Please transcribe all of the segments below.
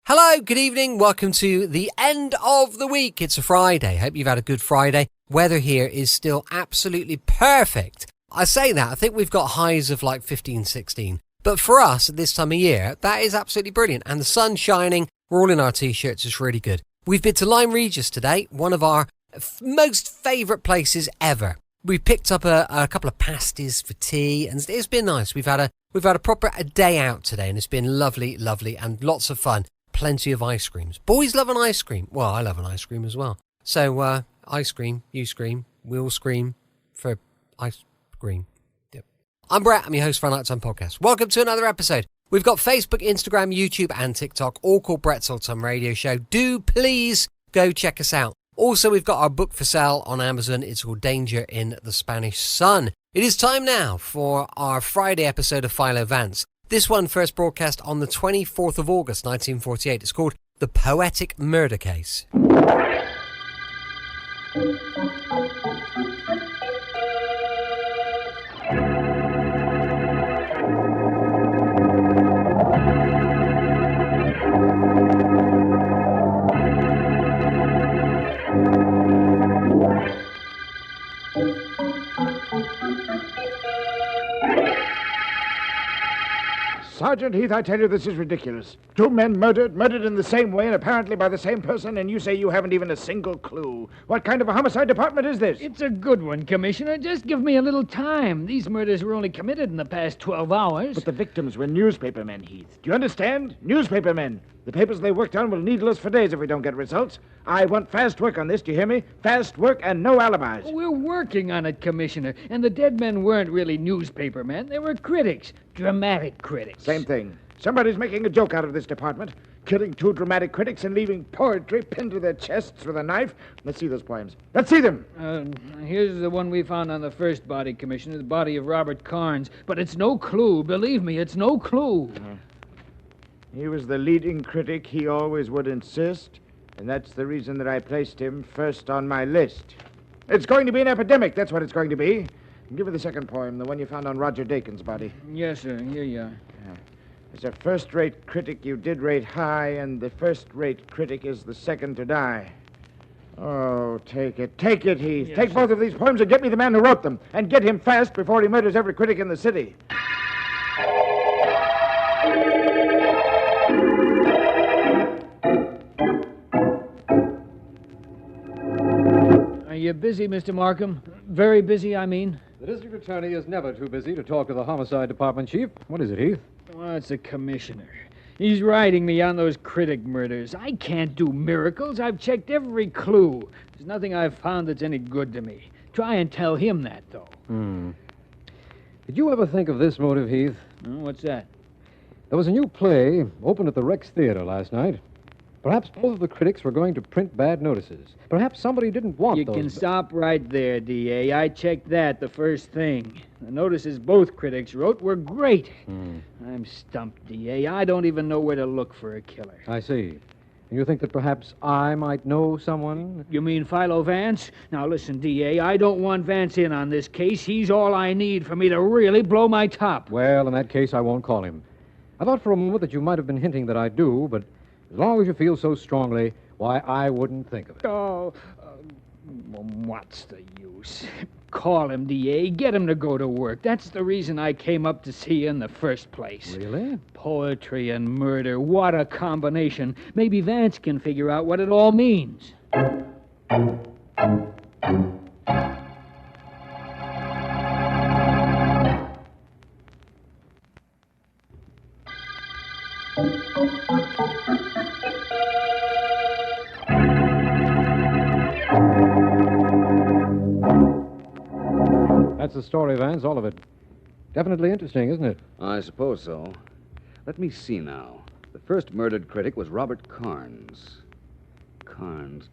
Hello, good evening. Welcome to the end of the week. It's a Friday. Hope you've had a good Friday. Weather here is still absolutely perfect. I say that, I think we've got highs of like 15, 16. But for us at this time of year, that is absolutely brilliant. And the sun's shining. We're all in our t-shirts. It's really good. We've been to Lyme Regis today, one of our most favourite places ever. We picked up a couple of pasties for tea, and it's been nice. We've had a proper day out today, and it's been lovely, lovely, and lots of fun. Plenty of ice creams. Boys love an ice cream. Well, I love an ice cream as well. So, ice cream, you scream, we'll scream for ice cream. Yep. I'm Brett. I'm your host for our Nighttime Podcast. Welcome to another episode. We've got Facebook, Instagram, YouTube, and TikTok, all called Brett's Old Time Radio Show. Do please go check us out. Also, we've got our book for sale on Amazon. It's called Danger in the Spanish Sun. It is time now for our Friday episode of Philo Vance. This one first broadcast on the 24th of August, 1948. It's called The Poetic Murder Case. Sergeant Heath, I tell you, this is ridiculous. Two men murdered in the same way and apparently by the same person, and you say you haven't even a single clue. What kind of a homicide department is this? It's a good one, Commissioner. Just give me a little time. These murders were only committed in the past 12 hours. But the victims were newspapermen, Heath. Do you understand? Newspapermen. The papers they worked on will needle us for days if we don't get results. I want fast work on this, do you hear me? Fast work and no alibis. We're working on it, Commissioner. And the dead men weren't really newspapermen. They were critics. Dramatic critics. Same thing. Somebody's making a joke out of this department. Killing two dramatic critics and leaving poetry pinned to their chests with a knife. Let's see those poems. Let's see them. Here's the one we found on the first body, Commissioner, the body of Robert Carnes. But it's no clue. Believe me, it's no clue. He was the leading critic, he always would insist, and that's the reason that I placed him first on my list. It's going to be an epidemic, that's what it's going to be. Give me the second poem, the one you found on Roger Dakin's body. Yes, sir. Here you are. As a first-rate critic, you did rate high, and the first-rate critic is the second to die. Oh, take it, Heath. Yes, take sir. both of these poems and get me the man who wrote them, and get him fast before he murders every critic in the city. Are you busy, Mr. Markham? Very busy, I mean. The district attorney is never too busy to talk to the homicide department chief. What is it, Heath? Well, it's the commissioner. He's riding me on those critic murders. I can't do miracles. I've checked every clue. There's nothing I've found that's any good to me. Try and tell him that, though. Did you ever think of this motive, Heath? What's that? There was a new play opened at the Rex Theater last night. Perhaps both of the critics were going to print bad notices. Perhaps somebody didn't want You those. can stop right there, D.A. I checked that the first thing. The notices both critics wrote were great. I'm stumped, D.A. I don't even know where to look for a killer. I see. And you think that perhaps I might know someone? You mean Philo Vance? Now, listen, D.A., I don't want Vance in on this case. He's all I need for me to really blow my top. Well, in that case, I won't call him. I thought for a moment that you might have been hinting that I do, but as long as you feel so strongly, why, I wouldn't think of it. Oh, what's the use? Call him, D.A. Get him to go to work. That's the reason I came up to see you in the first place. Really? Poetry and murder. What a combination. Maybe Vance can figure out what it all means. That's the story, Vance, all of it. Definitely interesting, isn't it? I suppose so. Let me see now. The first murdered critic was Robert Carnes. Carnes.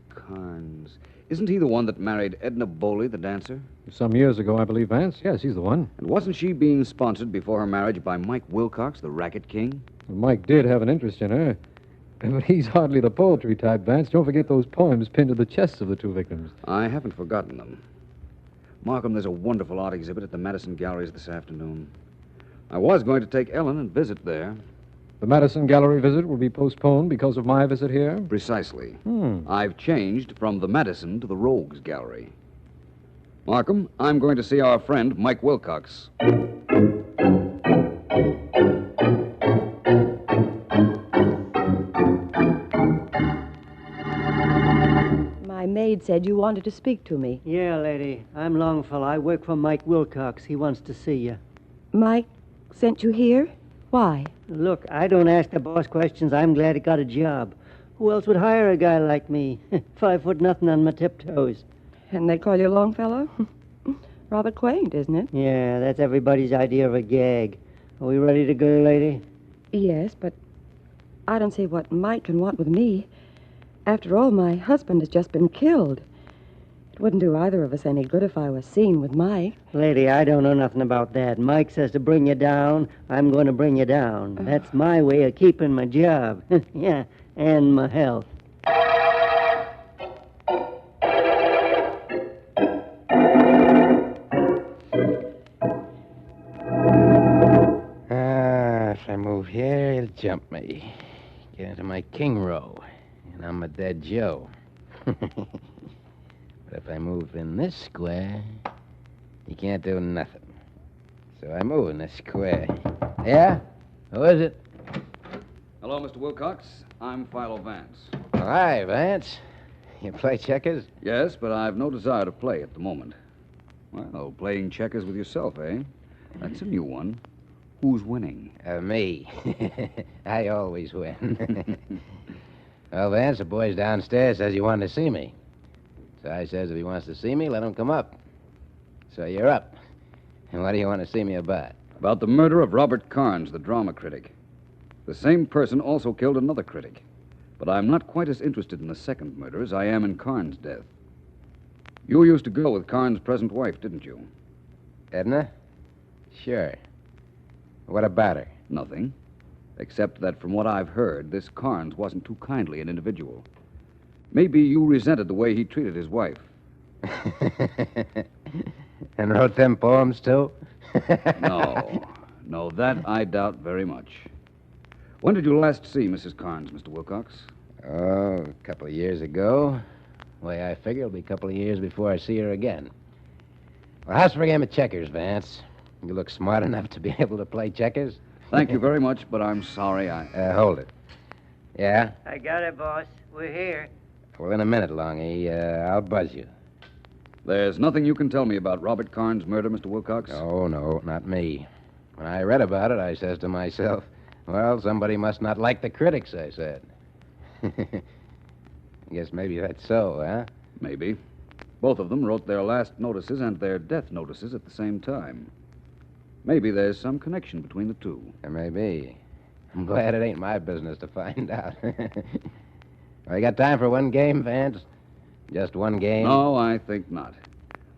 Isn't he the one that married Edna Bowley, the dancer? Some years ago, I believe, Vance. Yes, he's the one. And wasn't she being sponsored before her marriage by Mike Wilcox, the racket king? Well, Mike did have an interest in her. But he's hardly the poetry type, Vance. Don't forget those poems pinned to the chests of the two victims. I haven't forgotten them. Markham, there's a wonderful art exhibit at the Madison Galleries this afternoon. I was going to take Ellen and visit there. The Madison Gallery visit will be postponed because of my visit here? Precisely. I've changed from the Madison to the Rogues Gallery. Markham, I'm going to see our friend Mike Wilcox. My maid said you wanted to speak to me. Yeah, lady. I'm Longfellow. I work for Mike Wilcox. He wants to see you. Mike sent you here? Why? Look, I don't ask the boss questions. I'm glad he got a job. Who else would hire a guy like me? 5 foot nothing on my tiptoes. And they call you Longfellow? Rather quaint, isn't it? Yeah, that's everybody's idea of a gag. Are we ready to go, lady? Yes, but I don't see what Mike can want with me. After all, my husband has just been killed. It wouldn't do either of us any good if I was seen with Mike. Lady, I don't know nothing about that. Mike says to bring you down. I'm going to bring you down. That's my way of keeping my job. Yeah, and my health. If I move here, he'll jump me. Get into my king row. And I'm a dead Joe. But if I move in this square, he can't do nothing. So I move in this square. Yeah? Who is it? Hello, Mr. Wilcox. I'm Philo Vance. Oh, hi, Vance. You play checkers? Yes, but I've no desire to play at the moment. Well, playing checkers with yourself, eh? That's a new one. Who's winning? Me. I always win. Well, Vance, the boys downstairs says you wanted to see me. So I says if he wants to see me, let him come up. So you're up. And what do you want to see me about? About the murder of Robert Carnes, the drama critic. The same person also killed another critic. But I'm not quite as interested in the second murder as I am in Carnes' death. You used to go with Carnes' present wife, didn't you? Edna? Sure. What about her? Nothing. Except that from what I've heard, this Carnes wasn't too kindly an individual. Maybe you resented the way he treated his wife. And wrote them poems, too? No, that I doubt very much. When did you last see Mrs. Carnes, Mr. Wilcox? Oh, a couple of years ago. The way I figure, it'll be a couple of years before I see her again. Well, how's for a game of checkers, Vance? You look smart enough to be able to play checkers? Thank you very much, but I'm sorry Hold it. Yeah? I got it, boss. We're here. Well, in a minute, Longy. I'll buzz you. There's nothing you can tell me about Robert Carnes' murder, Mr. Wilcox? Oh, no, not me. When I read about it, I says to myself, well, somebody must not like the critics, I said. I guess maybe that's so, huh? Maybe. Both of them wrote their last notices and their death notices at the same time. Maybe there's some connection between the two. There may be. I'm glad it ain't my business to find out. Well, you got time for one game, Vance? Just one game? No, I think not.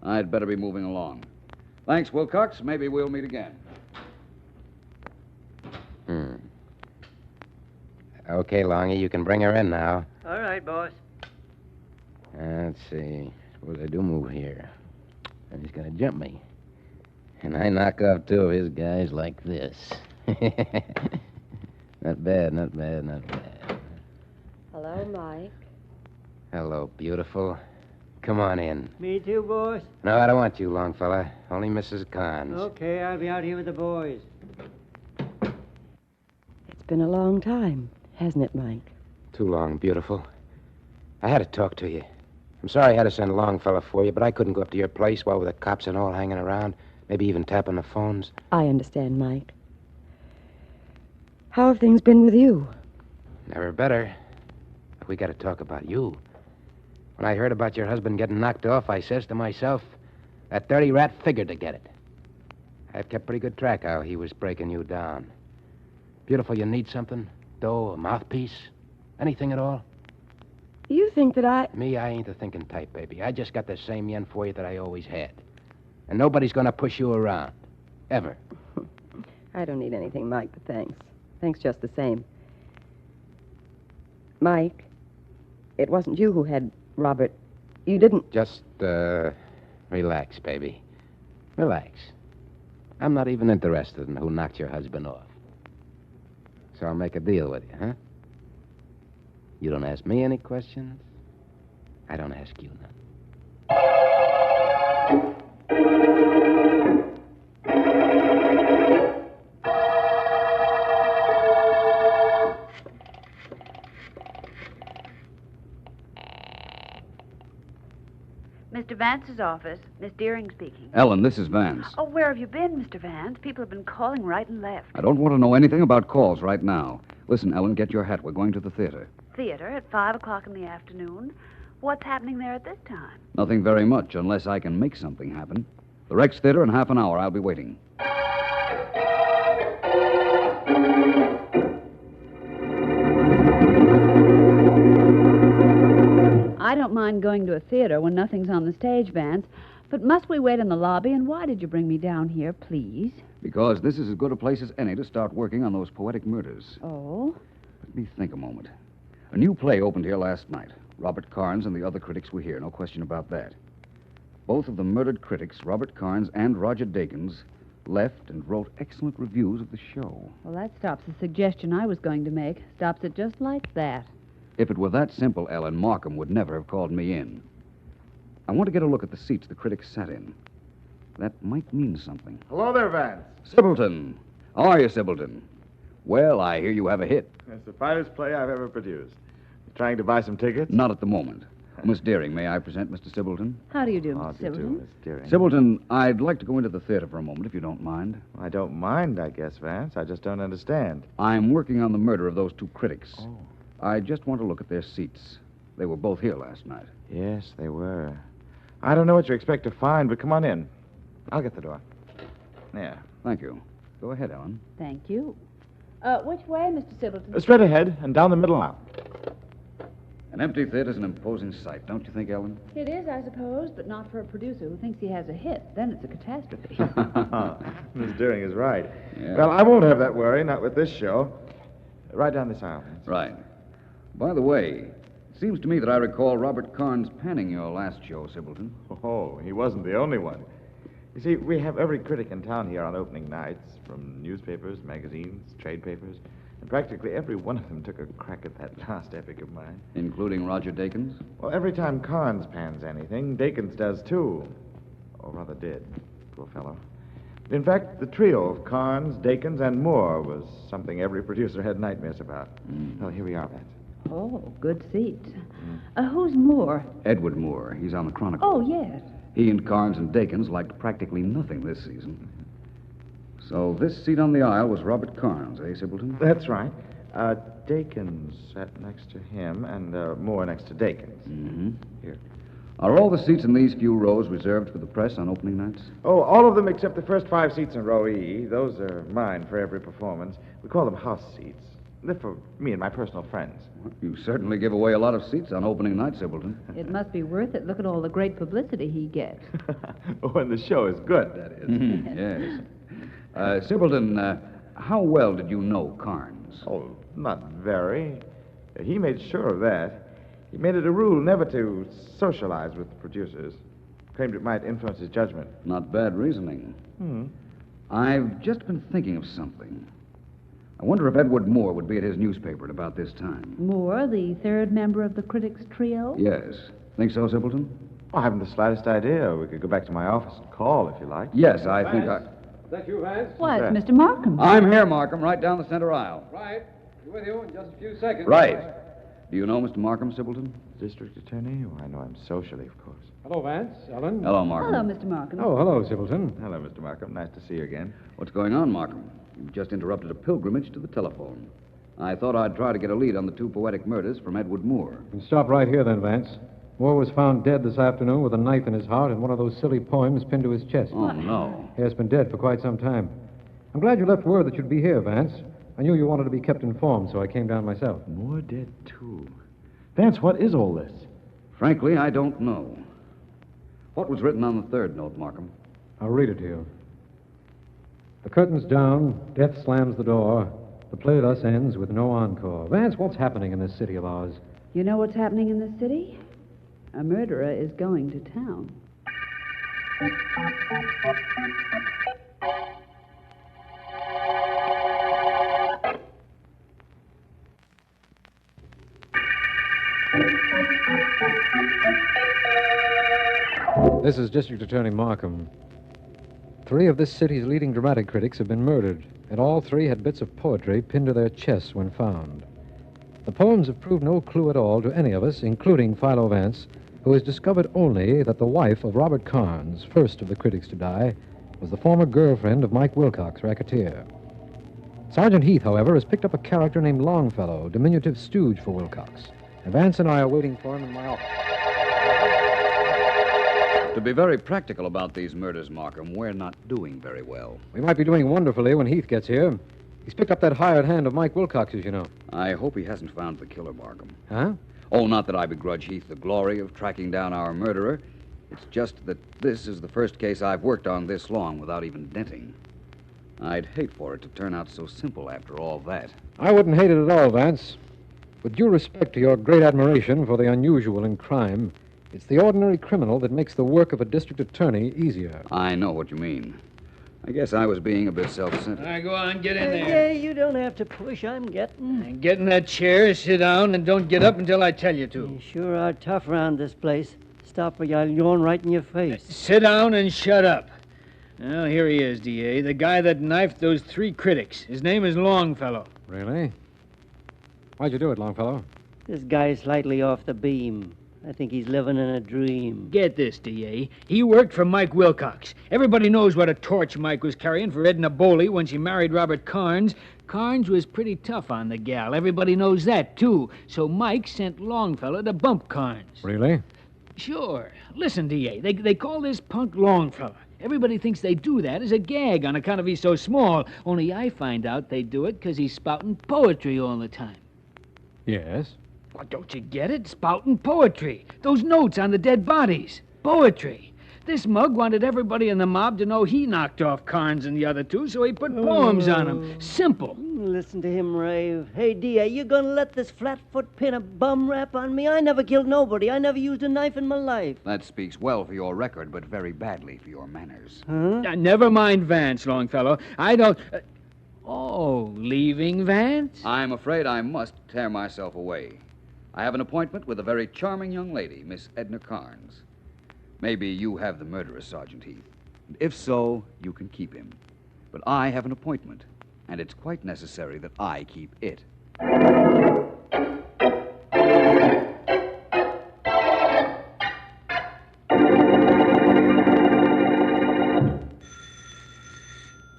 I'd better be moving along. Thanks, Wilcox. Maybe we'll meet again. Okay, Longy, you can bring her in now. All right, boss. Let's see. Suppose I do move here. And he's going to jump me. And I knock off 2 of his guys like this. Not bad, not bad, not bad. Hello, Mike. Hello, beautiful. Come on in. Me too, boss? No, I don't want you, long fella. Only Mrs. Carnes. Okay, I'll be out here with the boys. It's been a long time, hasn't it, Mike? Too long, beautiful. I had to talk to you. I'm sorry I had to send a long fella for you, but I couldn't go up to your place while with the cops and all hanging around. Maybe even tapping the phones. I understand, Mike. How have things been with you? Never better. But we got to talk about you. When I heard about your husband getting knocked off, I says to myself, that dirty rat figured to get it. I've kept pretty good track how he was breaking you down. Beautiful, you need something? Dough, a mouthpiece? Anything at all? You think that I... Me, I ain't the thinking type, baby. I just got the same yen for you that I always had. And nobody's going to push you around. Ever. I don't need anything, Mike, but thanks. Thanks just the same. Mike, it wasn't you who had Robert. You didn't... Just, relax, baby. Relax. I'm not even interested in who knocked your husband off. So I'll make a deal with you, huh? You don't ask me any questions. I don't ask you none. Mr. Vance's office. Miss Deering speaking. Ellen, this is Vance. Oh, where have you been, Mr. Vance? People have been calling right and left. I don't want to know anything about calls right now. Listen, Ellen, get your hat. We're going to the theater. Theater at 5 o'clock in the afternoon. What's happening there at this time? Nothing very much, unless I can make something happen. The Rex Theater in half an hour. I'll be waiting. I don't mind going to a theater when nothing's on the stage, Vance. But must we wait in the lobby? And why did you bring me down here, please? Because this is as good a place as any to start working on those poetic murders. Oh? Let me think a moment. A new play opened here last night. Robert Carnes and the other critics were here, no question about that. Both of the murdered critics, Robert Carnes and Roger Dakins, left and wrote excellent reviews of the show. Well, that stops the suggestion I was going to make. Stops it just like that. If it were that simple, Ellen, Markham would never have called me in. I want to get a look at the seats the critics sat in. That might mean something. Hello there, Vance. Sibbleton. How are you, Sibbleton? Well, I hear you have a hit. It's the finest play I've ever produced. You trying to buy some tickets? Not at the moment. Miss Deering, may I present Mr. Sibbleton? How do you do, How Mr. do you do, Silverton? Miss Deering? Sibbleton, I'd like to go into the theater for a moment, if you don't mind. I don't mind, I guess, Vance. I just don't understand. I'm working on the murder of those two critics. Oh. I just want to look at their seats. They were both here last night. Yes, they were. I don't know what you expect to find, but come on in. I'll get the door. There. Thank you. Go ahead, Ellen. Thank you. Which way, Mr. Silverton? Straight ahead and down the middle aisle. An empty theater's an imposing sight, don't you think, Ellen? It is, I suppose, but not for a producer who thinks he has a hit. Then it's a catastrophe. Miss Deering is right. Yeah. Well, I won't have that worry, not with this show. Right down this aisle, Vance. Right. By the way, it seems to me that I recall Robert Carnes panning your last show, Sibbleton. Oh, he wasn't the only one. You see, we have every critic in town here on opening nights, from newspapers, magazines, trade papers, and practically every one of them took a crack at that last epic of mine. Including Roger Dakins? Well, every time Carnes pans anything, Dakins does too. Or rather did, poor fellow. In fact, the trio of Carnes, Dakins, and Moore was something every producer had nightmares about. Well, here we are, Vance. Oh, good seat. Who's Moore? Edward Moore. He's on the Chronicle. Oh, yes. He and Carnes and Dakins liked practically nothing this season. So this seat on the aisle was Robert Carnes, eh, Sibbleton? That's right. Dakins sat next to him, and Moore next to Dakins. Mm-hmm. Here. Are all the seats in these few rows reserved for the press on opening nights? Oh, all of them except the first 5 seats in row E. Those are mine for every performance. We call them house seats. They're for me and my personal friends. You certainly give away a lot of seats on opening night, Sibbleton. It must be worth it. Look at all the great publicity he gets. When the show is good, that is. Yes. Sibbleton, how well did you know Carnes? Oh, not very. He made sure of that. He made it a rule never to socialize with the producers. Claimed it might influence his judgment. Not bad reasoning. I've just been thinking of something. I wonder if Edward Moore would be at his newspaper at about this time. Moore, the third member of the critics trio? Yes. Think so, Sibbleton? I haven't the slightest idea. We could go back to my office and call if you like. Yes, I think I... Is that you, Vance? Why, it's that? Mr. Markham. I'm here, Markham, right down the center aisle. Right. Be with you in just a few seconds. Right. Do you know Mr. Markham, Sibbleton? District attorney? Oh, I know him socially, of course. Hello, Vance. Ellen. Hello, Markham. Hello, Mr. Markham. Oh, hello, Sibbleton. Hello, Mr. Markham. Nice to see you again. What's going on, Markham? You've just interrupted a pilgrimage to the telephone. I thought I'd try to get a lead on the 2 poetic murders from Edward Moore. You can stop right here then, Vance. Moore was found dead this afternoon with a knife in his heart and one of those silly poems pinned to his chest. Oh, no. He has been dead for quite some time. I'm glad you left word that you'd be here, Vance. I knew you wanted to be kept informed, so I came down myself. Moore dead, too. Vance, what is all this? Frankly, I don't know. What was written on the 3rd note, Markham? I'll read it to you. The curtain's down, death slams the door. The play thus ends with no encore. Vance, what's happening in this city of ours? You know what's happening in this city? A murderer is going to town. This is District Attorney Markham. 3 of this city's leading dramatic critics have been murdered, and all 3 had bits of poetry pinned to their chests when found. The poems have proved no clue at all to any of us, including Philo Vance, who has discovered only that the wife of Robert Carnes, first of the critics to die, was the former girlfriend of Mike Wilcox, racketeer. Sergeant Heath, however, has picked up a character named Longfellow, diminutive stooge for Wilcox. And Vance and I are waiting for him in my office. To be very practical about these murders, Markham, we're not doing very well. We might be doing wonderfully when Heath gets here. He's picked up that hired hand of Mike Wilcox's, you know. I hope he hasn't found the killer, Markham. Huh? Oh, not that I begrudge Heath the glory of tracking down our murderer. It's just that this is the first case I've worked on this long without even denting. I'd hate for it to turn out so simple after all that. I wouldn't hate it at all, Vance. With due respect to your great admiration for the unusual in crime, it's the ordinary criminal that makes the work of a district attorney easier. I know what you mean. I guess I was being a bit self-centered. All right, go on, get in there. Yeah, you don't have to push. I'm getting. And get in that chair, sit down, and don't get up until I tell you to. You sure are tough around this place. Stop or I'll yawn right in your face. Sit down and shut up. Well, here he is, D.A., the guy that knifed those 3 critics. His name is Longfellow. Really? Why'd you do it, Longfellow? This guy's slightly off the beam. I think he's living in a dream. Get this, D.A. He worked for Mike Wilcox. Everybody knows what a torch Mike was carrying for Edna Boley when she married Robert Carnes. Carnes was pretty tough on the gal. Everybody knows that, too. So Mike sent Longfellow to bump Carnes. Really? Sure. Listen, D.A., they call this punk Longfellow. Everybody thinks they do that as a gag on account of he's so small. Only I find out they do it because he's spouting poetry all the time. Yes. Well, don't you get it? Spouting poetry. Those notes on the dead bodies. Poetry. This mug wanted everybody in the mob to know he knocked off Carnes and the other 2, so he put poems on them. Simple. Listen to him rave. Hey, D.A., you gonna let this flatfoot pin a bum rap on me? I never killed nobody. I never used a knife in my life. That speaks well for your record, but very badly for your manners. Huh? Never mind Vance, Longfellow. I don't... Oh, leaving Vance? I'm afraid I must tear myself away. I have an appointment with a very charming young lady, Miss Edna Carnes. Maybe you have the murderer, Sergeant Heath. And if so, you can keep him. But I have an appointment, and it's quite necessary that I keep it.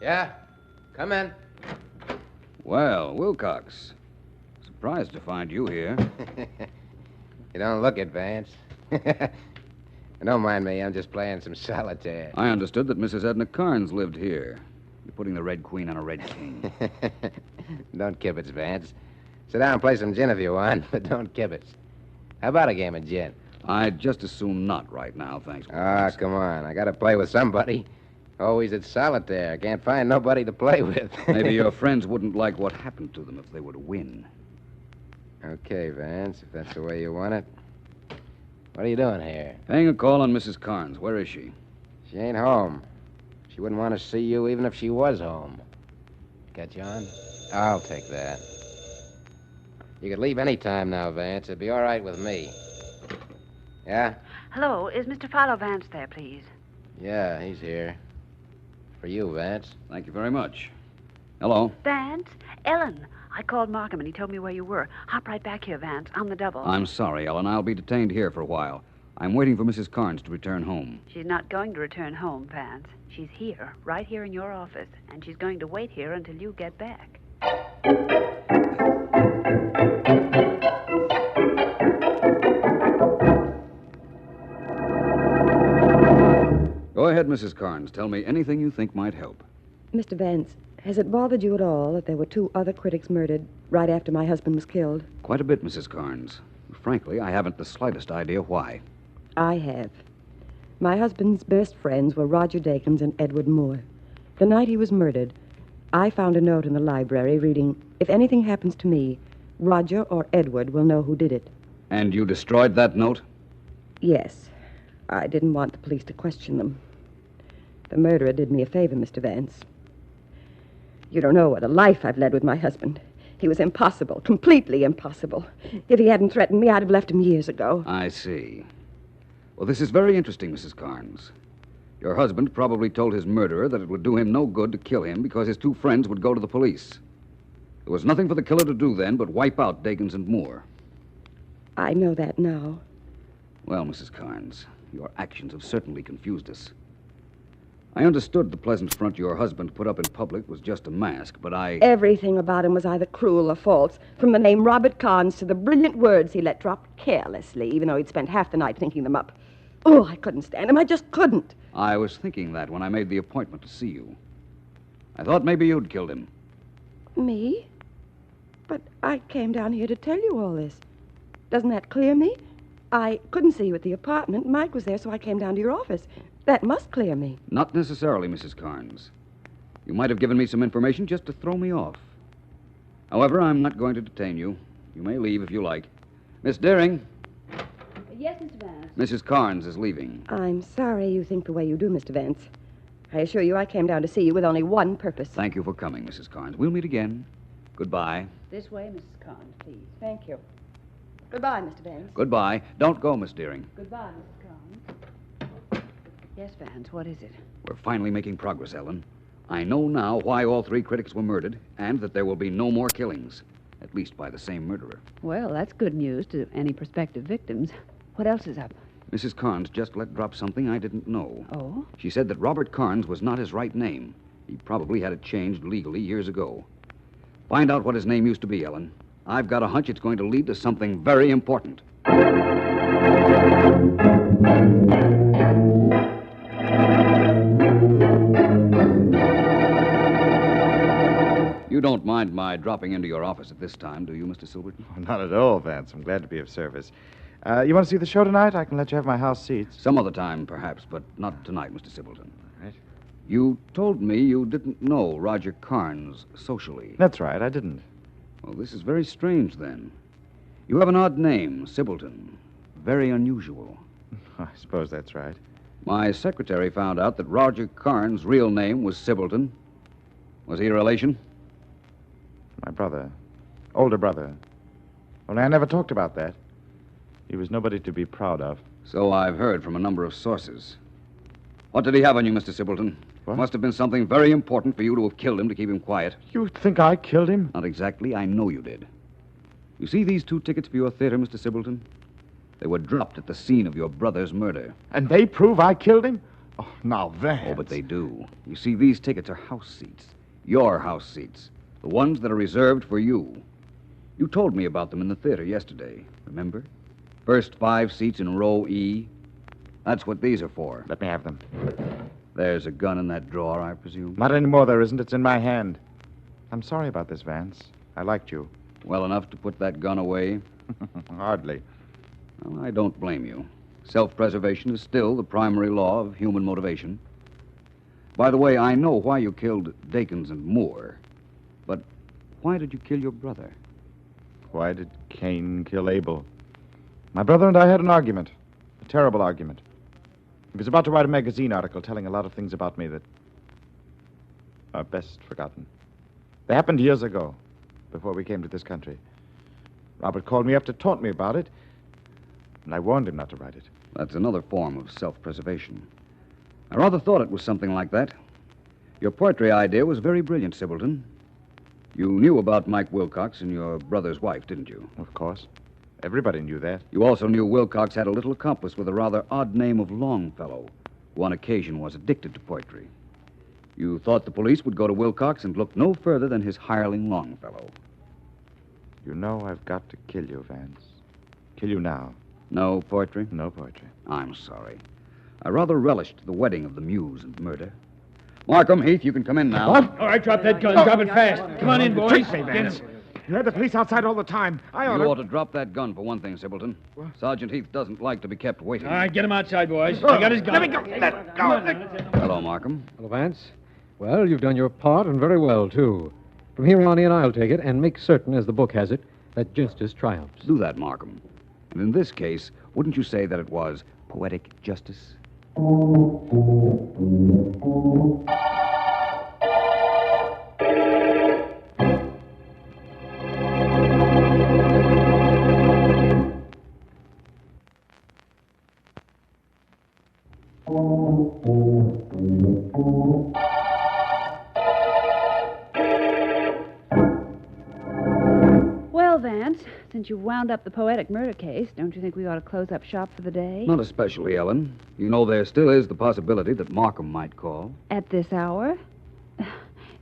Yeah? Come in. Well, Wilcox. Surprised to find you here. You don't look it, Vance. Don't mind me. I'm just playing some solitaire. I understood that Mrs. Edna Carnes lived here. You're putting the Red Queen on a Red King. Don't kibitz, Vance. Sit down and play some gin if you want, but don't kibitz. How about a game of gin? I'd just as soon not right now, thanks. Ah, come on. I gotta play with somebody. Always at solitaire. Can't find nobody to play with. Maybe your friends wouldn't like what happened to them if they were to win. Okay, Vance, if that's the way you want it. What are you doing here? Paying a call on Mrs. Carnes. Where is she? She ain't home. She wouldn't want to see you even if she was home. Catch on? I'll take that. You could leave any time now, Vance. It'd be all right with me. Yeah? Hello, is Mr. Philo Vance there, please? Yeah, he's here. For you, Vance. Thank you very much. Hello. Vance? Ellen. I called Markham and he told me where you were. Hop right back here, Vance. On the double. I'm sorry, Ellen. I'll be detained here for a while. I'm waiting for Mrs. Carnes to return home. She's not going to return home, Vance. She's here, right here in your office, and she's going to wait here until you get back. Go ahead, Mrs. Carnes. Tell me anything you think might help. Mr. Vance, has it bothered you at all that there were 2 other critics murdered right after my husband was killed? Quite a bit, Mrs. Carnes. Frankly, I haven't the slightest idea why. I have. My husband's best friends were Roger Dakins and Edward Moore. The night he was murdered, I found a note in the library reading, "If anything happens to me, Roger or Edward will know who did it." And you destroyed that note? Yes. I didn't want the police to question them. The murderer did me a favor, Mr. Vance. You don't know what a life I've led with my husband. He was impossible, completely impossible. If he hadn't threatened me, I'd have left him years ago. I see. Well, this is very interesting, Mrs. Carnes. Your husband probably told his murderer that it would do him no good to kill him because his two friends would go to the police. There was nothing for the killer to do then but wipe out Dakins and Moore. I know that now. Well, Mrs. Carnes, your actions have certainly confused us. I understood the pleasant front your husband put up in public was just a mask, but Everything about him was either cruel or false, from the name Robert Carnes to the brilliant words he let drop carelessly, even though he'd spent half the night thinking them up. Oh, I couldn't stand him. I just couldn't. I was thinking that when I made the appointment to see you. I thought maybe you'd killed him. Me? But I came down here to tell you all this. Doesn't that clear me? I couldn't see you at the apartment. Mike was there, so I came down to your office. That must clear me. Not necessarily, Mrs. Carnes. You might have given me some information just to throw me off. However, I'm not going to detain you. You may leave if you like. Miss Deering. Yes, Mr. Vance. Mrs. Carnes is leaving. I'm sorry you think the way you do, Mr. Vance. I assure you I came down to see you with only one purpose. Thank you for coming, Mrs. Carnes. We'll meet again. Goodbye. This way, Mrs. Carnes, please. Thank you. Goodbye, Mr. Vance. Goodbye. Don't go, Miss Deering. Goodbye, Mrs. Carnes. Yes, Vance, what is it? We're finally making progress, Ellen. I know now why all three critics were murdered, and that there will be no more killings, at least by the same murderer. Well, that's good news to any prospective victims. What else is up? Mrs. Carnes just let drop something I didn't know. Oh? She said that Robert Carnes was not his right name. He probably had it changed legally years ago. Find out what his name used to be, Ellen. I've got a hunch it's going to lead to something very important. You don't mind my dropping into your office at this time, do you, Mr. Silverton? Oh, not at all, Vance. I'm glad to be of service. You want to see the show tonight? I can let you have my house seats. Some other time, perhaps, but not tonight, Mr. Silverton. Right. You told me you didn't know Roger Carnes socially. That's right, I didn't. Well, this is very strange, then. You have an odd name, Sibbleton. Very unusual. I suppose that's right. My secretary found out that Roger Carnes' real name was Sibbleton. Was he a relation? My brother. Older brother. Only I never talked about that. He was nobody to be proud of. So I've heard from a number of sources. What did he have on you, Mr. Sibbleton? What? Must have been something very important for you to have killed him to keep him quiet. You think I killed him? Not exactly. I know you did. You see these 2 tickets for your theater, Mr. Sibbleton? They were dropped at the scene of your brother's murder. And they prove I killed him? Oh, now, Vance. Oh, but they do. You see, these tickets are house seats. Your house seats. The ones that are reserved for you. You told me about them in the theater yesterday, remember? First 5 seats in row E. That's what these are for. Let me have them. There's a gun in that drawer, I presume. Not anymore, there isn't. It's in my hand. I'm sorry about this, Vance. I liked you. Well enough to put that gun away? Hardly. Well, I don't blame you. Self-preservation is still the primary law of human motivation. By the way, I know why you killed Dakins and Moore. But why did you kill your brother? Why did Cain kill Abel? My brother and I had an argument. A terrible argument. He was about to write a magazine article telling a lot of things about me that are best forgotten. They happened years ago, before we came to this country. Robert called me up to taunt me about it, and I warned him not to write it. That's another form of self-preservation. I rather thought it was something like that. Your poetry idea was very brilliant, Sibbleton. You knew about Mike Wilcox and your brother's wife, didn't you? Of course. Everybody knew that. You also knew Wilcox had a little accomplice with a rather odd name of Longfellow, who on occasion was addicted to poetry. You thought the police would go to Wilcox and look no further than his hireling Longfellow. You know I've got to kill you, Vance. Kill you now. No poetry? No poetry. I'm sorry. I rather relished the wedding of the muse and murder. Markham, Heath, you can come in now. What? All right, drop that gun. Drop it fast. Come on in, boys. Trick me, Vance. You had the police outside all the time. I You ought to drop that gun for one thing, Sibbleton. What? Sergeant Heath doesn't like to be kept waiting. All right, get him outside, boys. I got his gun. Let me go. Let go. Hello, Markham. Hello, Vance. Well, you've done your part, and very well, too. From here on in, I'll take it and make certain, as the book has it, that justice triumphs. Do that, Markham. And in this case, wouldn't you say that it was poetic justice? Well, Vance, since you've wound up the Poetic murder case, don't you think we ought to close up shop for the day? Not especially, Ellen. You know, there still is the possibility that Markham might call. At this hour?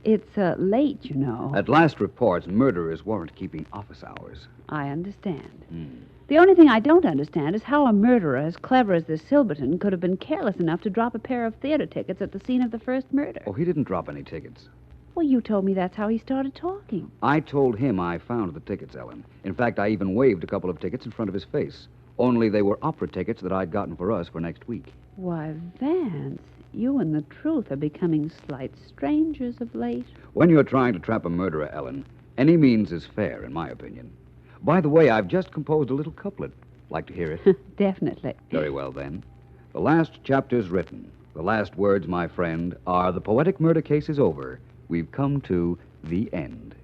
It's late, you know. At last reports, murderers weren't keeping office hours. I understand. The only thing I don't understand is how a murderer as clever as this Silverton could have been careless enough to drop a pair of theater tickets at the scene of the first murder. Oh, he didn't drop any tickets. Well, you told me that's how he started talking. I told him I found the tickets, Ellen. In fact, I even waved a couple of tickets in front of his face. Only they were opera tickets that I'd gotten for us for next week. Why, Vance, you and the truth are becoming slight strangers of late. When you're trying to trap a murderer, Ellen, any means is fair, in my opinion. By the way, I've just composed a little couplet. Like to hear it? Definitely. Very well, then. The last chapter's written. The last words, my friend, are the Poetic murder case is over. We've come to the end.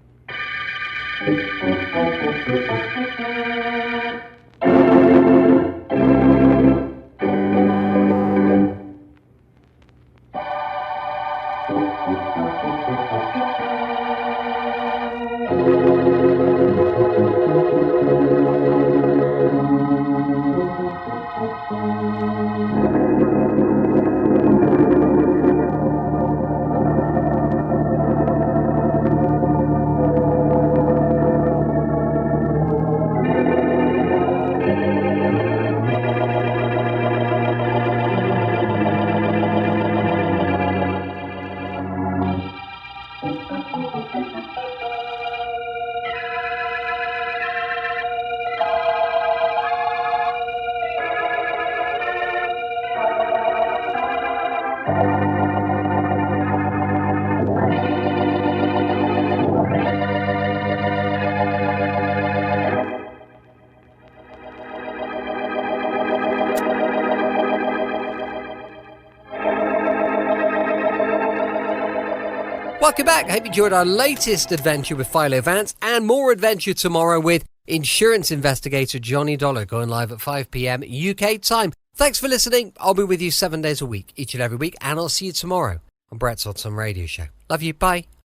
Welcome back. I hope you enjoyed our latest adventure with Philo Vance and more adventure tomorrow with insurance investigator Johnny Dollar going live at 5 p.m. UK time. Thanks for listening. I'll be with you 7 days a week, each and every week, and I'll see you tomorrow on Brett's Odd Some Radio Show. Love you. Bye.